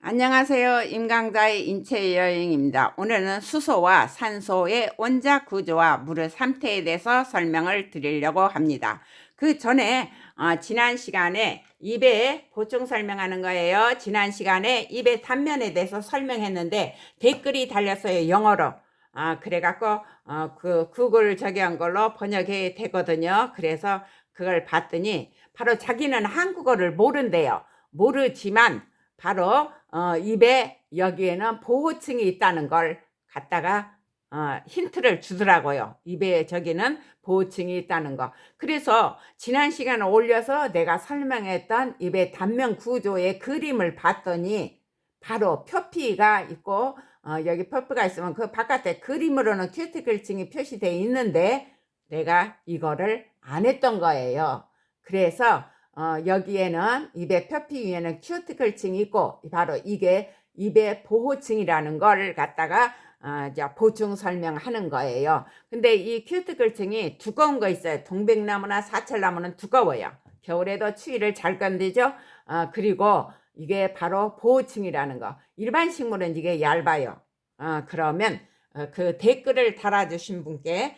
안녕하세요. 임강자의 인체 여행입니다. 오늘은 수소와 산소의 원자 구조와 물의 상태에 대해서 설명을 드리려고 합니다. 그 전에 지난 시간에 입에 보충 설명하는 거예요. 지난 시간에 입의 단면에 대해서 설명했는데 댓글이 달렸어요. 영어로. 그래갖고 그 구글 저기 한 걸로 번역이 되거든요. 그래서 그걸 봤더니 바로 자기는 한국어를 모른대요. 모르지만 바로 입에 여기에는 보호층이 있다는 걸 갖다가 힌트를 주더라고요. 입에 저기는 보호층이 있다는 거. 그래서 지난 시간에 올려서 내가 설명했던 입의 단면 구조의 그림을 봤더니 바로 표피가 있고 여기 표피가 있으면 그 바깥에 그림으로는 큐티클층이 표시되어 있는데 내가 이거를 안 했던 거예요. 그래서 여기에는 입의 표피 위에는 큐티클층이 있고 바로 이게 입의 보호층이라는 걸 갖다가 보충 설명하는 거예요. 근데 이 큐티클층이 두꺼운 거 있어요. 동백나무나 사철나무는 두꺼워요. 겨울에도 추위를 잘 견디죠. 그리고 이게 바로 보호층이라는 거. 일반 식물은 이게 얇아요. 그러면 그 댓글을 달아주신 분께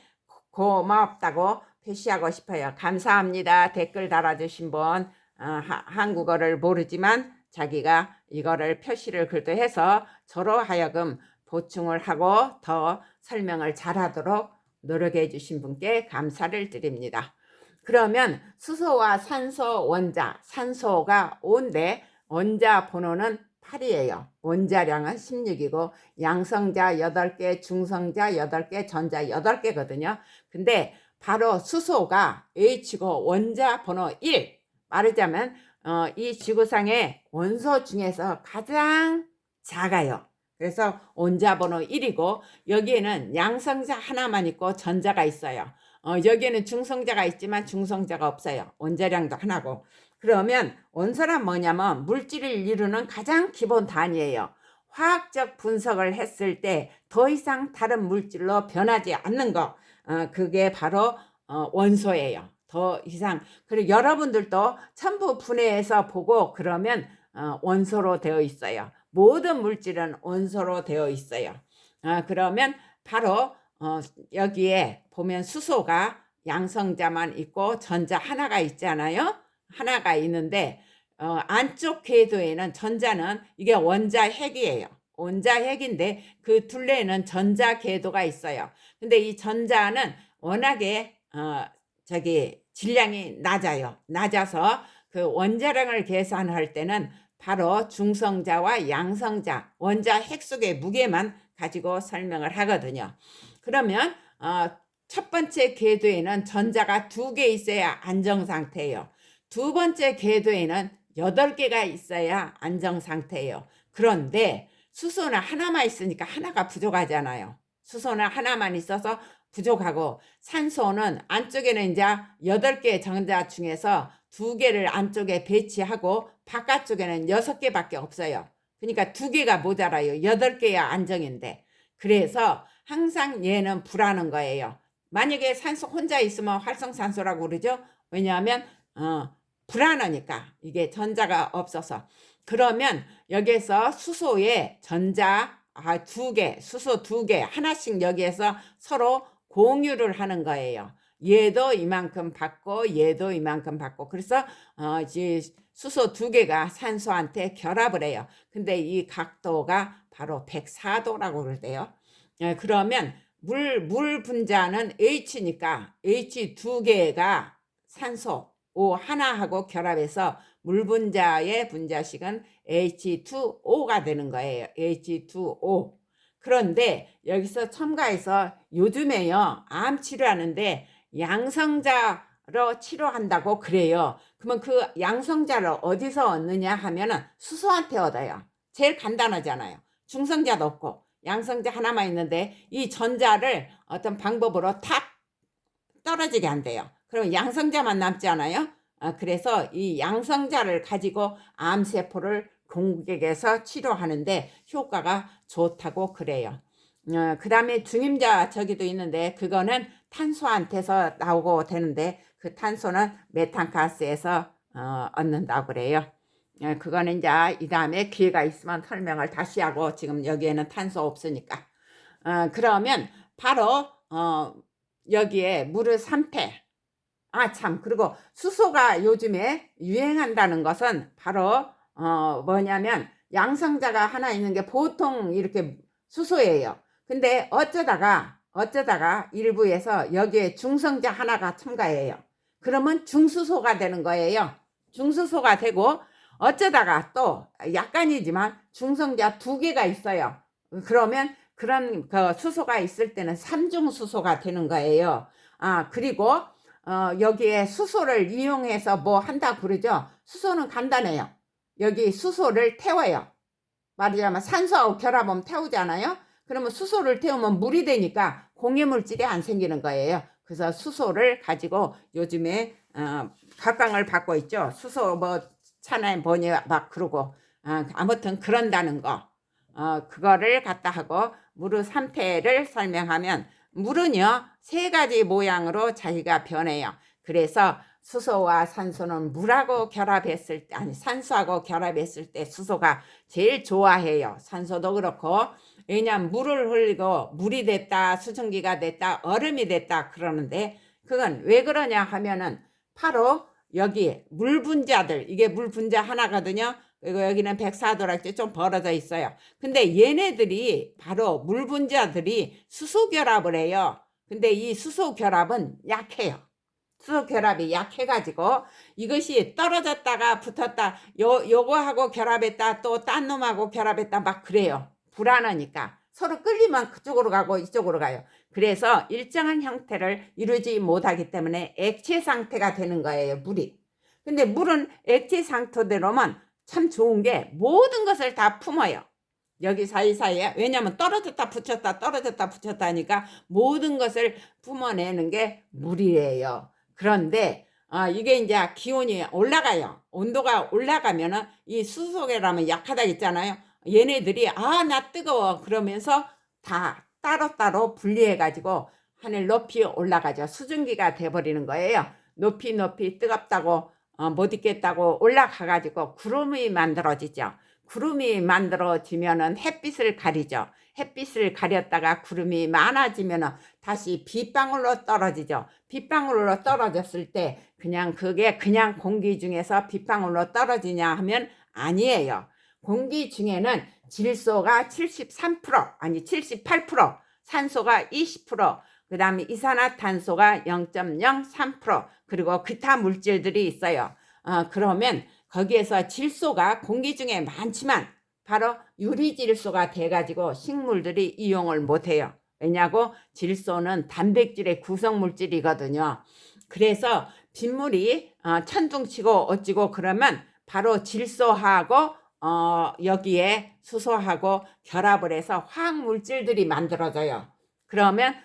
고맙다고 표시하고 싶어요. 감사합니다. 댓글 달아주신 분. 한국어를 모르지만 자기가 이거를 표시를 글도 해서 저로 하여금 보충을 하고 더 설명을 잘하도록 노력해 주신 분께 감사를 드립니다. 그러면 수소와 산소 원자, 산소가 5인데 원자 번호는 8이에요. 원자량은 16이고 양성자 8개, 중성자 8개, 전자 8개거든요. 근데 바로 수소가 H고 원자 번호 1. 말하자면 이 지구상의 원소 중에서 가장 작아요. 그래서 원자 번호 1이고 여기에는 양성자 하나만 있고 전자가 있어요. 여기에는 중성자가 있지만 중성자가 없어요. 원자량도 하나고. 그러면 원소란 뭐냐면 물질을 이루는 가장 기본 단위예요. 화학적 분석을 했을 때 더 이상 다른 물질로 변하지 않는 거. 그게 바로 원소예요. 더 이상. 그리고 여러분들도 전부 분해해서 보고 그러면 원소로 되어 있어요. 모든 물질은 원소로 되어 있어요. 그러면 바로 여기에 보면 수소가 양성자만 있고 전자 하나가 있잖아요. 하나가 있는데 안쪽 궤도에는 전자는 이게 원자 핵이에요. 원자 핵인데 그 둘레에는 전자 궤도가 있어요. 근데 이 전자는 워낙에 저기 질량이 낮아요. 낮아서 그 원자량을 계산할 때는 바로 중성자와 양성자 원자 핵 속의 무게만 가지고 설명을 하거든요. 그러면 첫 번째 궤도에는 전자가 2개 있어야 안정 상태예요. 두 번째 궤도에는 8개가 있어야 안정 상태예요. 그런데 수소는 하나만 있으니까 하나가 부족하잖아요. 수소는 하나만 있어서 부족하고 산소는 안쪽에는 이제 8개 전자 중에서 2개를 안쪽에 배치하고 바깥쪽에는 6개밖에 없어요. 그러니까 2개가 모자라요. 8개야 안정인데. 그래서 항상 얘는 불하는 거예요. 만약에 산소 혼자 있으면 활성산소라고 그러죠. 왜냐하면 불안하니까 이게 전자가 없어서. 그러면 여기에서 수소에 전자 2개, 수소 2개 하나씩 여기에서 서로 공유를 하는 거예요. 얘도 이만큼 받고 얘도 이만큼 받고. 그래서 수소 2개가 산소한테 결합을 해요. 근데 이 각도가 바로 104도라고 그러대요. 그러면 물 분자는 H니까 H 2개가 산소 O 하나하고 결합해서 물 분자의 분자식은 H2O가 되는 거예요. H2O. 그런데 여기서 첨가해서 요즘에요. 암 치료하는데 양성자로 치료한다고 그래요. 그러면 그 양성자를 어디서 얻느냐 하면은 수소한테 얻어요. 제일 간단하잖아요. 중성자도 없고 양성자 하나만 있는데 이 전자를 어떤 방법으로 탁 떨어지게 한대요. 그러면 양성자만 남지 않아요? 그래서 이 양성자를 가지고 암세포를 공격해서 치료하는데 효과가 좋다고 그래요. 그 다음에 중임자 저기도 있는데 그거는 탄소한테서 나오고 되는데 그 탄소는 메탄가스에서 얻는다고 그래요. 그거는 이제 이 다음에 기회가 있으면 설명을 다시 하고, 지금 여기에는 탄소 없으니까. 그러면 바로 여기에 무르 3패. 참, 그리고 수소가 요즘에 유행한다는 것은 바로 뭐냐면 양성자가 하나 있는 게 보통 이렇게 수소예요. 근데 어쩌다가 일부에서 여기에 중성자 하나가 첨가해요. 그러면 중수소가 되는 거예요. 중수소가 되고, 어쩌다가 또 약간이지만 중성자 2개가 있어요. 그러면 그런 그 수소가 있을 때는 삼중수소가 되는 거예요. 그리고 여기에 수소를 이용해서 뭐 한다 그러죠. 수소는 간단해요. 여기 수소를 태워요. 말하자면 산소하고 결합하면 태우잖아요. 그러면 수소를 태우면 물이 되니까 공해물질이 안 생기는 거예요. 그래서 수소를 가지고 요즘에 각광을 받고 있죠. 수소 뭐 차나에 뭐니 막 그러고, 아무튼 그런다는 거. 그거를 갖다 하고 무르 3패를 설명하면, 물은요 3가지 모양으로 자기가 변해요. 그래서 수소와 산소는 물하고 결합했을 때, 산소하고 결합했을 때 수소가 제일 좋아해요. 산소도 그렇고. 왜냐하면 물을 흘리고 물이 됐다, 수증기가 됐다, 얼음이 됐다 그러는데, 그건 왜 그러냐 하면은 바로 여기 물 분자들, 이게 물 분자 하나거든요. 그리고 여기는 백사도락지 좀 벌어져 있어요. 근데 얘네들이 바로 물 분자들이 수소 결합을 해요. 근데 이 수소 결합은 약해요. 수소 결합이 약해가지고 이것이 떨어졌다가 붙었다, 요거하고 결합했다, 또 딴 놈하고 결합했다, 막 그래요. 불안하니까 서로 끌리면 그쪽으로 가고 이쪽으로 가요. 그래서 일정한 형태를 이루지 못하기 때문에 액체 상태가 되는 거예요, 물이. 근데 물은 액체 상태대로만 참 좋은 게 모든 것을 다 품어요. 여기 사이사이에. 왜냐하면 떨어졌다 붙였다 떨어졌다 붙였다 하니까 모든 것을 품어내는 게 물이에요. 그런데 이게 이제 기온이 올라가요. 온도가 올라가면은 이 수소계라면 약하다 했잖아요. 얘네들이 나 뜨거워 그러면서 다 따로따로 분리해 가지고 하늘 높이 올라가죠. 수증기가 돼버리는 거예요. 높이 뜨겁다고 못 있겠다고 올라가 가지고 구름이 만들어지죠. 구름이 만들어지면은 햇빛을 가리죠. 햇빛을 가렸다가 구름이 많아지면은 다시 빗방울로 떨어지죠. 빗방울로 떨어졌을 때 그냥 그게 그냥 공기 중에서 빗방울로 떨어지냐 하면 아니에요. 공기 중에는 질소가 73%, 아니 78%, 산소가 20%, 그 다음에 이산화탄소가 0.03%, 그리고 기타 물질들이 있어요. 그러면 거기에서 질소가 공기 중에 많지만 바로 유리질소가 돼가지고 식물들이 이용을 못해요. 왜냐고? 질소는 단백질의 구성물질이거든요. 그래서 빗물이 천둥치고 어찌고 그러면 바로 질소하고 여기에 수소하고 결합을 해서 화학물질들이 만들어져요. 그러면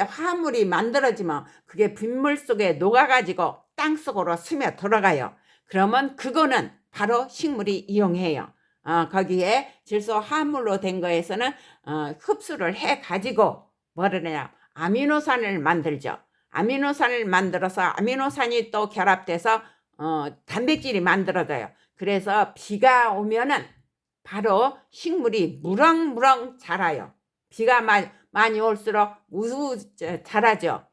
화합물이 만들어지면 그게 빗물 속에 녹아가지고 땅속으로 스며 들어가요. 그러면 그거는 바로 식물이 이용해요. 거기에 질소 화합물로 된 거에서는 흡수를 해가지고 뭐를 하냐, 아미노산을 만들죠. 아미노산을 만들어서 아미노산이 또 결합돼서 단백질이 만들어져요. 그래서 비가 오면은 바로 식물이 무럭무럭 자라요. 비가 많이 올수록 우수 자라죠.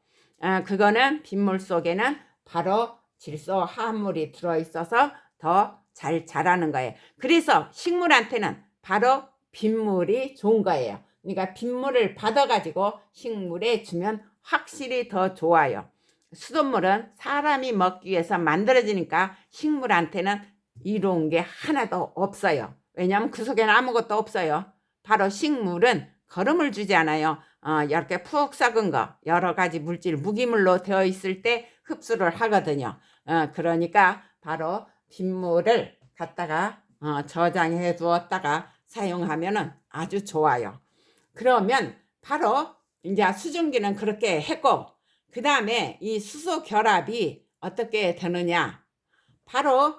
그거는 빗물 속에는 바로 질소 화합물이 들어있어서 더 잘 자라는 거예요. 그래서 식물한테는 바로 빗물이 좋은 거예요. 그러니까 빗물을 받아가지고 식물에 주면 확실히 더 좋아요. 수돗물은 사람이 먹기 위해서 만들어지니까 식물한테는 이로운 게 하나도 없어요. 왜냐하면 그 속에는 아무것도 없어요. 바로 식물은 거름을 주지 않아요. 이렇게 푹 썩은 거, 여러 가지 물질, 무기물로 되어 있을 때 흡수를 하거든요. 그러니까 바로 빗물을 갖다가 저장해 두었다가 사용하면 아주 좋아요. 그러면 바로 이제 수증기는 그렇게 했고, 그 다음에 이 수소 결합이 어떻게 되느냐, 바로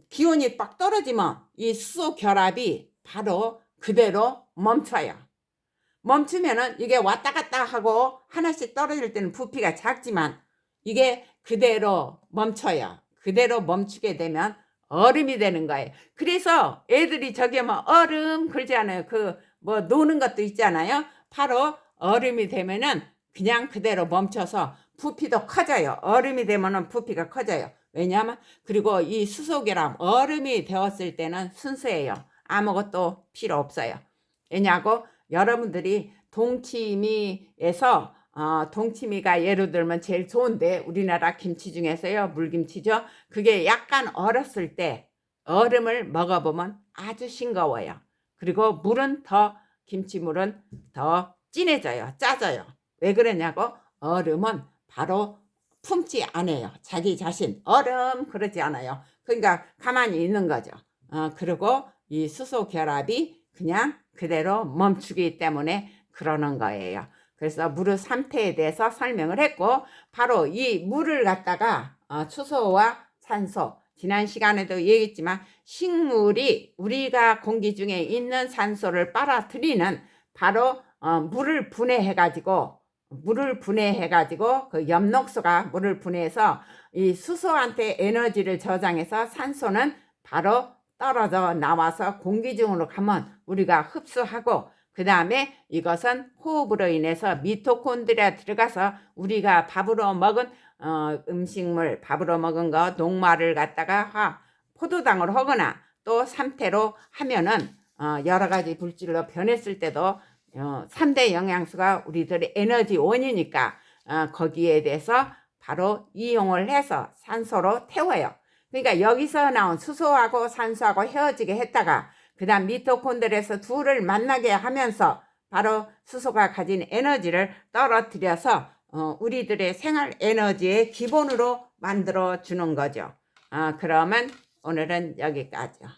기온이 빡 떨어지면 이 수소 결합이 바로 그대로 멈춰요. 멈추면은 이게 왔다 갔다 하고 하나씩 떨어질 때는 부피가 작지만 이게 그대로 멈춰요. 그대로 멈추게 되면 얼음이 되는 거예요. 그래서 애들이 저기 뭐 얼음 그러잖아요. 그 뭐 노는 것도 있잖아요. 바로 얼음이 되면은 그냥 그대로 멈춰서 부피도 커져요. 얼음이 되면은 부피가 커져요. 왜냐하면 그리고 이 수소계랑 얼음이 되었을 때는 순수해요. 아무것도 필요 없어요. 왜냐고 여러분들이 동치미에서 동치미가 예를 들면 제일 좋은데 우리나라 김치 중에서요 물김치죠. 그게 약간 얼었을 때 얼음을 먹어보면 아주 싱거워요. 그리고 물은 더 김치물은 더 진해져요. 짜져요. 왜 그러냐고 얼음은 바로 품지 않아요. 자기 자신 얼음 그러지 않아요. 그러니까 가만히 있는 거죠. 그리고 이 수소 결합이 그냥 그대로 멈추기 때문에 그러는 거예요. 그래서 물의 상태에 대해서 설명을 했고 바로 이 물을 갖다가 수소와 산소 지난 시간에도 얘기했지만 식물이 우리가 공기 중에 있는 산소를 빨아들이는 바로 물을 분해해가지고 그 엽록소가 물을 분해해서 이 수소한테 에너지를 저장해서 산소는 바로 떨어져 나와서 공기 중으로 가면 우리가 흡수하고 그 다음에 이것은 호흡으로 인해서 미토콘드리아 들어가서 우리가 밥으로 먹은 음식물 밥으로 먹은 거 녹말을 갖다가 포도당으로 하거나 또 삼태로 하면은 여러 가지 물질로 변했을 때도 3대 영양소가 우리들의 에너지 원이니까 거기에 대해서 바로 이용을 해서 산소로 태워요. 그러니까 여기서 나온 수소하고 산소하고 헤어지게 했다가 그 다음 미토콘드리아에서 둘을 만나게 하면서 바로 수소가 가진 에너지를 떨어뜨려서 우리들의 생활 에너지의 기본으로 만들어 주는 거죠. 그러면 오늘은 여기까지요.